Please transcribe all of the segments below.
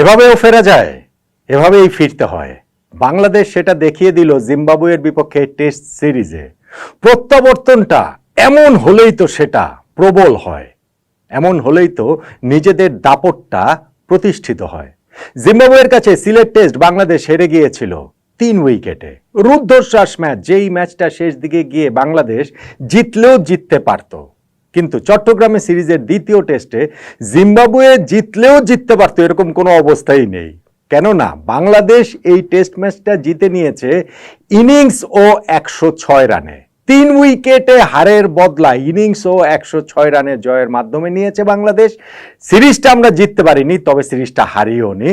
এভাবেও ফেরা যায়, এভাবেই ফিরতে হয়। বাংলাদেশ সেটা দেখিয়ে দিল জিম্বাবুয়ের বিপক্ষে টেস্ট সিরিজে। প্রত্যাবর্তনটা এমন হলেই তো সেটা প্রবল হয়, এমন হলেই তো নিজেদের দাপটটা প্রতিষ্ঠিত হয়। জিম্বাবুয়ের কাছে সিলেট টেস্ট বাংলাদেশ হেরে গিয়েছিল 3 উইকেটে। রুদ্ধশ্বাস ম্যাচ, যেই ম্যাচটা শেষ দিকে গিয়ে বাংলাদেশ জিতলেও জিততে পারত, কিন্তু চট্টগ্রামে সিরিজের দ্বিতীয় টেস্টে জিম্বাবুয়ে জিতলেও জিততে পারতো এরকম কোনো অবস্থাই নেই। কেননা বাংলাদেশ এই টেস্ট ম্যাচটা জিতে নিয়েছে ইনিংস ও 106 রানে। 3 উইকেটে হারের বদলা ইনিংস ও 106 রানের জয়ের মাধ্যমে নিয়েছে বাংলাদেশ। সিরিজটা আমরা জিততে পারিনি, তবে সিরিজটা হারিয়েও নি।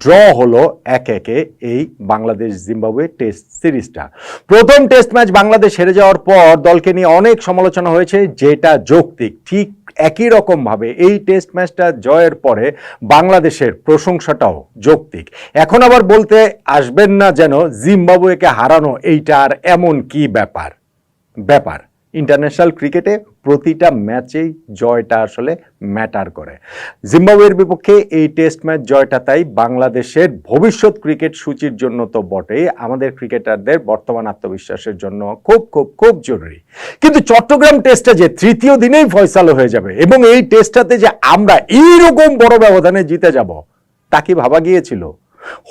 ড্র হলো 1-1 এই বাংলাদেশ জিম্বাবুয়ে টেস্ট সিরিজটা। প্রথম টেস্ট ম্যাচ বাংলাদেশ হেরে যাওয়ার পর দলকে নিয়ে অনেক সমালোচনা হয়েছে, যেটা যৌক্তিক। ঠিক একই রকম ভাবে এই টেস্ট ম্যাচটা জয়ের পরে বাংলাদেশের প্রশংসাটাও যৌক্তিক। এখন আবার বলতে আসবেন না যেন জিম্বাবুয়েকে হারানো এইটা আর এমন কি ব্যাপার। ইন্টারন্যাশনাল ক্রিকেটে প্রতিটা ম্যাচেই জয়টা আসলে ম্যাটার করে। জিম্বাবুয়ের বিপক্ষে এই টেস্ট ম্যাচ জয়টা তাই বাংলাদেশের ভবিষ্যৎ ক্রিকেট সূচির জন্য তো বটেই, আমাদের ক্রিকেটারদের বর্তমান আত্মবিশ্বাসের জন্য খুব খুব খুব জরুরি। কিন্তু চট্টগ্রাম টেস্টটা যে তৃতীয় দিনেই ফয়সাল হয়ে যাবে এবং এই টেস্টটাতে যে আমরা এইরকম বড় ব্যবধানে জিতে যাব, তা কি ভাবা গিয়েছিল?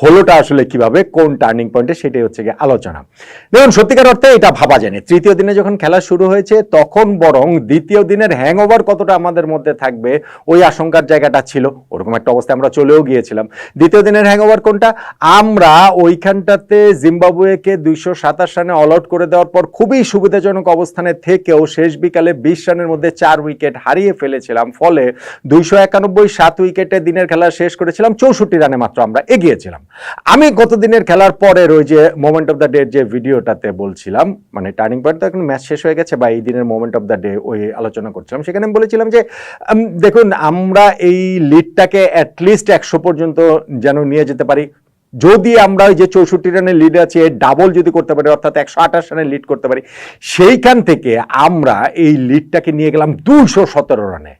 হলোটা আসলে কিভাবে, কোন টার্নিং পয়েন্টে, সেটাই হচ্ছে গিয়ে আলোচনা। দেখুন, সত্যিকার অর্থে এটা ভাবা যায়নি। তৃতীয় দিনে যখন খেলা শুরু হয়েছে তখন বরং দ্বিতীয় দিনের হ্যাংওভার কতটা আমাদের মধ্যে থাকবে ওই আশঙ্কার জায়গাটা ছিল। ওরকম একটা অবস্থায় আমরা চলেও গিয়েছিলাম। দ্বিতীয় দিনের হ্যাংওভার কোনটা? আমরা ওইখানটাতে জিম্বাবুয়েকে 227 রানে অল আউট করে দেওয়ার পর খুবই সুবিধাজনক অবস্থানে থেকেও শেষ বিকালে 20 রানের মধ্যে 4 উইকেট হারিয়ে ফেলেছিলাম। ফলে 291 7 উইকেটে দিনের খেলা শেষ করেছিলাম, 64 রানে মাত্র আমরা এগিয়ে। আমি গতদিনের খেলার পরের ওই যে মোমেন্ট অফ দ্য ডে যে ভিডিওটাতে বলছিলাম, মানে টার্নিং পয়েন্ট তো এখন ম্যাচ শেষ হয়ে গেছে, বা এই দিনের মোমেন্ট অফ দ্য ডে ওই আলোচনা করছিলাম, সেখানে আমি বলেছিলাম যে দেখুন, আমরা এই লিডটাকে অ্যাটলিস্ট 100 পর্যন্ত যেন নিয়ে যেতে পারি। যদি আমরা ওই যে 64 রানের লিড আছে ডাবল যদি করতে পারি, অর্থাৎ 128 রানের লিড করতে পারি, সেইখান থেকে আমরা এই লিডটাকে নিয়ে গেলাম 217 রানে।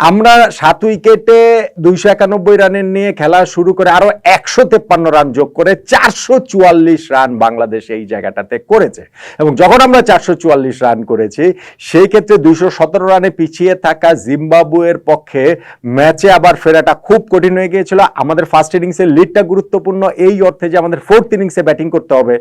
আমরা 7 উইকেটে 291 রানের নিয়ে খেলা শুরু করে আরো 153 রান যোগ করে 444 রান বাংলাদেশ এই জায়গাটাতে করেছে। এবং যখন আমরা 444 রান করেছি, সেই ক্ষেত্রে 217 রানে পিছিয়ে থাকা জিম্বাবুয়ের পক্ষে ম্যাচে আবার ফেরাটা খুব কঠিন হয়ে গিয়েছিল। আমাদের ফার্স্ট ইনিংসের লিডটা গুরুত্বপূর্ণ এই অর্থে যে আমাদের ফোর্থ ইনিংসে ব্যাটিং করতে হবে।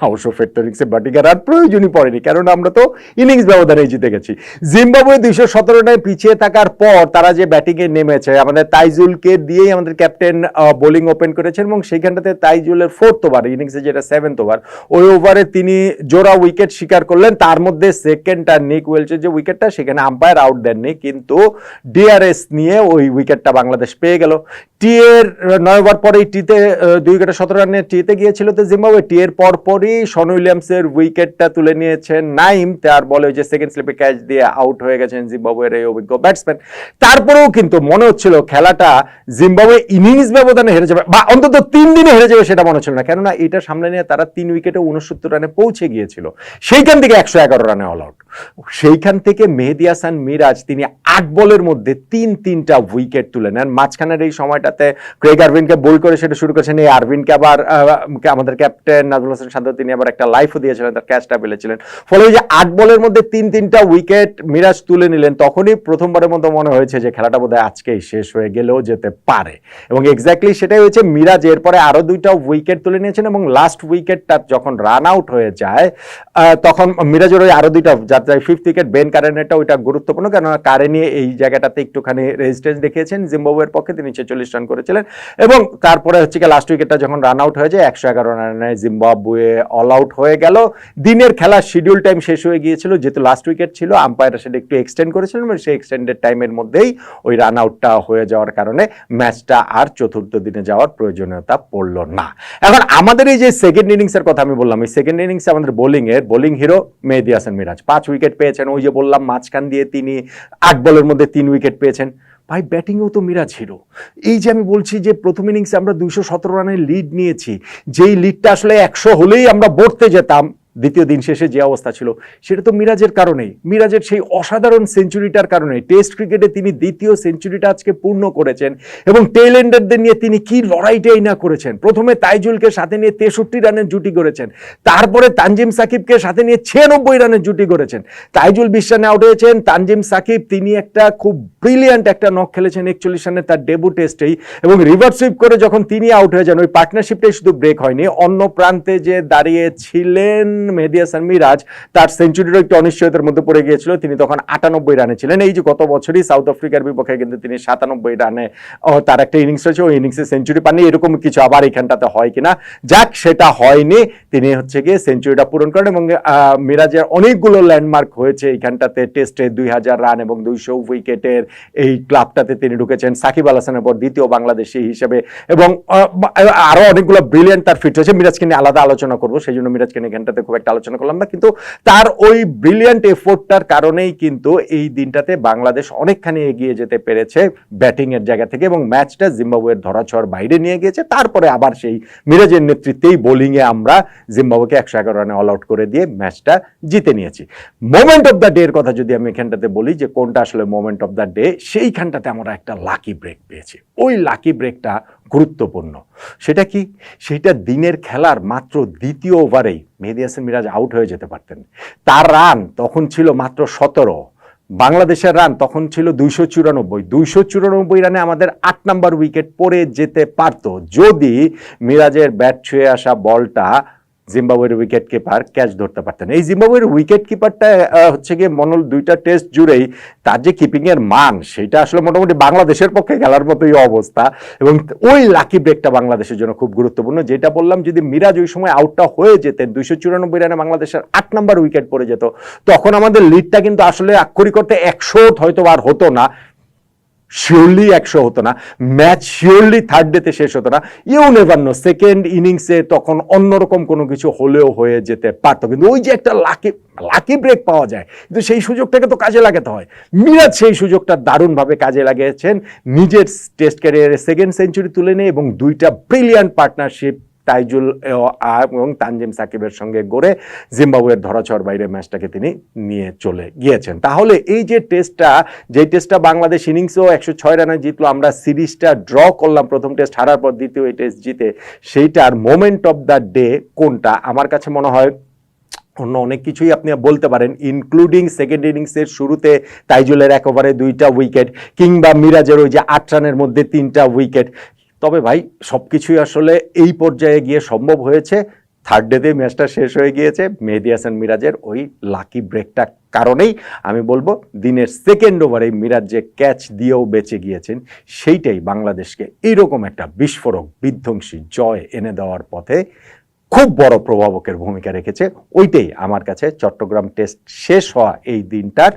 অবশ্য ফেক্টরিংসে ব্যাটিং আর প্রয়োজনই পড়েনি, কারণ আমরা তো ইনিংস ব্যবধানে জিতে গেছি। জিম্বাবুয়ে 217 রানে পিছিয়ে থাকার পর তারা যে ব্যাটিংয়ে নেমেছে, আমাদের তাইজুলকে দিয়েই আমাদের ক্যাপ্টেন বোলিং ওপেন করেছেন এবং সেইখানটাতে তাইজুলের 4th ওভার, ইনিংসে যেটা 7th ওভার, ওই ওভারে তিনি জোড়া উইকেট শিকার করলেন। তার মধ্যে সেকেন্ডটা নিক ওয়েলচের যে উইকেটটা, সেখানে আম্পায়ার আউট দেননি, কিন্তু ডিআরএস নিয়ে ওই উইকেটটা বাংলাদেশ পেয়ে গেল। টি এর 9 ওভার পরেই টিতে 2 উইকেটে 17 রানে টিতে গিয়েছিল তো জিম্বাবুয়ে। টি এর পরপরই শন উইলিয়ামসের উইকেটটা তুলে নিয়েছেন নাইম, তার বলে যে সেকেন্ড স্লিপে ক্যাচ দিয়ে আউট হয়ে গেছেন জিম্বাবুয়ের এই অভিজ্ঞ ব্যাটসম্যান। তারপরেও কিন্তু মনে হচ্ছিল খেলাটা জিম্বাবুয়ে ইনিংস ব্যবধানে হেরে যাবে, বা অন্তত 3 দিনে হেরে যাবে, সেটা মনে হচ্ছিল না। কেননা এটা সামনে নিয়ে তারা 3 উইকেটে 69 রানে পৌঁছে গিয়েছিল, সেইখান থেকে 111 রানে অল আউট। সেইখান থেকে মেহেদী হাসান মিরাজ তিনি 8 বলের মধ্যে 3টা উইকেট তুলে নেন। মাঝখানের এই সময়টাতে ক্রেগ আরভিনকে বোল করে সেটা শুরু করেছেন। এই আরভিনকে আবার আমাদের ক্যাপ্টেন নাজমুল হাসান শান্ত তিনি আবার একটা লাইফও দিয়েছিলেন, তার ক্যাচটা ফেলেছিলেন। ফলে ওই যে 8 বলের মধ্যে 3টা উইকেট মিরাজ তুলে নিলেন, তখনই প্রথমবারের মতো মনে হয়েছে যে খেলাটা বোধহয় আজকেই শেষ হয়ে গেলেও যেতে পারে। এবং এক্স্যাক্টলি সেটাই হয়েছে। মিরাজ এরপরে আরো 2টা উইকেট তুলে নিয়েছেন এবং লাস্ট উইকেটটা যখন রান আউট হয়ে যায়, তখন মিরাজের ওই আরো 2টা, যার 5th উইকেট বেন কারেনেরটা, ওইটা গুরুত্বপূর্ণ, কেননা কারেনি এই জায়গাটাতে একটুখানি রেজিস্ট্যান্স দেখিয়েছেন জিম্বাবুয়ের পক্ষে, তিনি 46 রান করেছিলেন। এবং তারপরে হচ্ছে কি লাস্ট উইকেটটা যখন রান আউট হয়ে যায় 111 রানে জিম্বাবুয়ে অল আউট হয়ে গেল। দিনের খেলার শিডিউল টাইম শেষ হয়ে গিয়েছিল, যেহেতু লাস্ট উইকেট ছিল, আম্পায়াররা সেটা একটু এক্সটেন্ড করেছিলেন এবং সেই এক্সটেন্ডেড টাইমের মধ্যেই ওই রান আউটটা হয়ে যাওয়ার কারণে ম্যাচটা আর চতুর্থ দিনে যাওয়ার প্রয়োজনীয়তা পড়ল না। এখন আমাদের এই যে সেকেন্ড ইনিংসের কথা আমি বললাম, এই সেকেন্ড ইনিংসে আমাদের বোলিং হিরো মেহেদী হাসান মিরাজ 5 উইকেট পেয়েছেন। ওই যে বললাম মাঝখান দিয়ে তিনি 8 বলের মধ্যে 3 উইকেট পেয়েছেন। ভাই, ব্যাটিংয়েও তো মিরাজ হিরো। এই যে আমি বলছি যে প্রথম ইনিংসে আমরা 217 রানের লিড নিয়েছি, যেই লিডটা আসলে 100 হলেই আমরা বর্তে যেতাম, দ্বিতীয় দিন শেষে যে অবস্থা ছিল সেটা তো মিরাজের কারণেই, মিরাজের সেই অসাধারণ সেঞ্চুরিটার কারণে। টেস্ট ক্রিকেটে তিনি দ্বিতীয় সেঞ্চুরিটা আজকে পূর্ণ করেছেন এবং টেল এন্ডারদের নিয়ে তিনি কি লড়াইটাই না করেছেন। প্রথমে তাইজুলকে সাথে নিয়ে 63 রানের জুটি করেছেন, তারপরে তানজিম সাকিবকে সাথে নিয়ে 96 রানের জুটি করেছেন। তাইজুল 20 রানে আউট হয়েছেন, তানজিম সাকিব তিনি একটা খুব ব্রিলিয়ান্ট একটা নক খেলেছেন 41 রানে তার ডেবু টেস্টেই, এবং রিভার্স সুইপ করে যখন তিনি আউট হয়ে যান ওই পার্টনারশিপটাই শুধু ব্রেক হয়নি, অন্য প্রান্তে যে দাঁড়িয়েছিলেন মেহেদী হাসান মিরাজ তার সেঞ্চুরিরও একটু অনিশ্চয়তার মধ্যে পড়ে গিয়েছিল, তিনি তখন 98 রানে ছিলেন। এই যে গত বছরই সাউথ আফ্রিকার বিপক্ষে কিন্তু তিনি 97 রানে তার একটা ইনিংস রয়েছে, ওই ইনিংসে সেঞ্চুরি পাননি, এরকম কিছু আবার এখানটাতে হয় কিনা, যাক সেটা হয়নি, তিনি হচ্ছে গিয়ে সেঞ্চুরিটা পূরণ করেন। এবং মিরাজের অনেকগুলো ল্যান্ডমার্ক হয়েছে এইখানটাতে, টেস্টে 2000 রান এবং 200 উইকেটের এই ক্লাবটাতে তিনি ঢুকেছেন সাকিব আল হাসানের পর দ্বিতীয় বাংলাদেশি হিসেবে, এবং আরো অনেকগুলো ব্রিলিয়ান্ট তার ফিট হয়েছে। মিরাজকে নিয়ে আলাদা আলোচনা করবো, সেই জন্য মিরাজকে নিয়ে এখানটাতে খুব একটা আলোচনা করলাম না, কিন্তু তার ওই ব্রিলিয়ান্ট এফোর্টটার কারণেই কিন্তু এই দিনটাতে বাংলাদেশ অনেকখানি এগিয়ে যেতে পেরেছে ব্যাটিং এর জায়গা থেকে, এবং ম্যাচটা জিম্বাবুয়ের ধরাছোঁয়ার বাইরে নিয়ে গিয়েছে। তারপরে আবার সেই মিরাজের নেতৃত্বেই বোলিং এ আমরা জিম্বাবুয়েকে 111 রানে অল আউট করে দিয়ে ম্যাচটা জিতে নিয়েছি। মোমেন্ট অফ দ্য ডে এর কথা যদি আমি এখানটাতে বলি যে কোনটা আসলে মোমেন্ট অফ দ্য ডে, সেইখানটাতে আমরা একটা লাকি ব্রেক পেয়েছি। ওই লাকি ব্রেকটা গুরুত্বপূর্ণ। সেটা কি? সেটা দিনের খেলার মাত্র দ্বিতীয় ওভারেই মেহেদী হাসান মিরাজ আউট হয়ে যেতে পারতেন। তার রান তখন ছিল মাত্র 17, বাংলাদেশের রান তখন ছিল 294 রানে আমাদের 8 নাম্বার উইকেট পড়ে যেতে পারত যদি মিরাজের ব্যাট ছুঁয়ে আসা বলটা জিম্বাবুয়ের উইকেট কিপার ক্যাচ ধরতে পারতেন। এই জিম্বাবুয়ের উইকেট কিপারটা হচ্ছে গিয়ে মনোল দুইটা টেস্ট জুড়েই তার যে কিপিং এর মান সেটা আসলে মোটামুটি বাংলাদেশের পক্ষে খেলার মতোই অবস্থা, এবং ওই লাকি ব্রেকটা বাংলাদেশের জন্য খুব গুরুত্বপূর্ণ। যেটা বললাম, যদি মিরাজ ওই সময় আউটটা হয়ে যেতেন 294 রানে বাংলাদেশের 8 নাম্বার উইকেট পড়ে যেত, তখন আমাদের লিডটা কিন্তু আসলে আক্ষরিক করতে 100 হয়তো আর হতো না, শিওরলি 100 হতো না, ম্যাচ শিওরলি থার্ড ডেতে শেষ হতো না, ইউ নেভার নো, সেকেন্ড ইনিংসে তখন অন্যরকম কোনো কিছু হলেও হয়ে যেতে পারতো। কিন্তু ওই যে একটা লাকি ব্রেক পাওয়া যায়, কিন্তু সেই সুযোগটাকে তো কাজে লাগাতে হয়। মিরাজ সেই সুযোগটা দারুণভাবে কাজে লাগিয়েছেন, নিজের টেস্ট ক্যারিয়ারে সেকেন্ড সেঞ্চুরি তুলে নিয়ে এবং দুইটা ব্রিলিয়ান্ট পার্টনারশিপ তাইজুল এবং তানজিম সাকিবের সঙ্গে গড়ে জিম্বাবুয়ের ধরাছোঁয়ার বাইরে ম্যাচটাকে তিনি নিয়ে চলে গিয়েছেন। তাহলে এই যে টেস্টটা বাংলাদেশ ইনিংসেও 106 রানে জিতলো, আমরা সিরিজটা ড্র করলাম প্রথম টেস্ট হারার পর দ্বিতীয় এই টেস্ট জিতে, সেইটার মোমেন্ট অফ দ্য ডে কোনটা? আমার কাছে মনে হয় অন্য অনেক কিছুই আপনি বলতে পারেন, ইনক্লুডিং সেকেন্ড ইনিংসের শুরুতে তাইজুলের 1 ওভারে 2টা উইকেট, কিংবা মিরাজের ওই যে 8 রানের মধ্যে 3টা উইকেট। তবে ভাই সবকিছুই আসলে এই পর্যায়ে গিয়ে সম্ভব হয়েছে, থার্ড ডেতে ম্যাচটা শেষ হয়ে গিয়েছে মেহেদী হাসান মিরাজের ওই লাকি ব্রেকটার কারণেই। আমি বলবো দিনের সেকেন্ড ওভারে মিরাজ যে ক্যাচ দিয়েও বেঁচে গিয়েছেন, সেইটাই বাংলাদেশকে এইরকম একটা বিস্ফোরক বিধ্বংসী জয় এনে দেওয়ার পথে খুব বড় প্রভাবকের ভূমিকা রেখেছে। ওইটাই আমার কাছে চট্টগ্রাম টেস্ট শেষ হওয়া এই দিনটার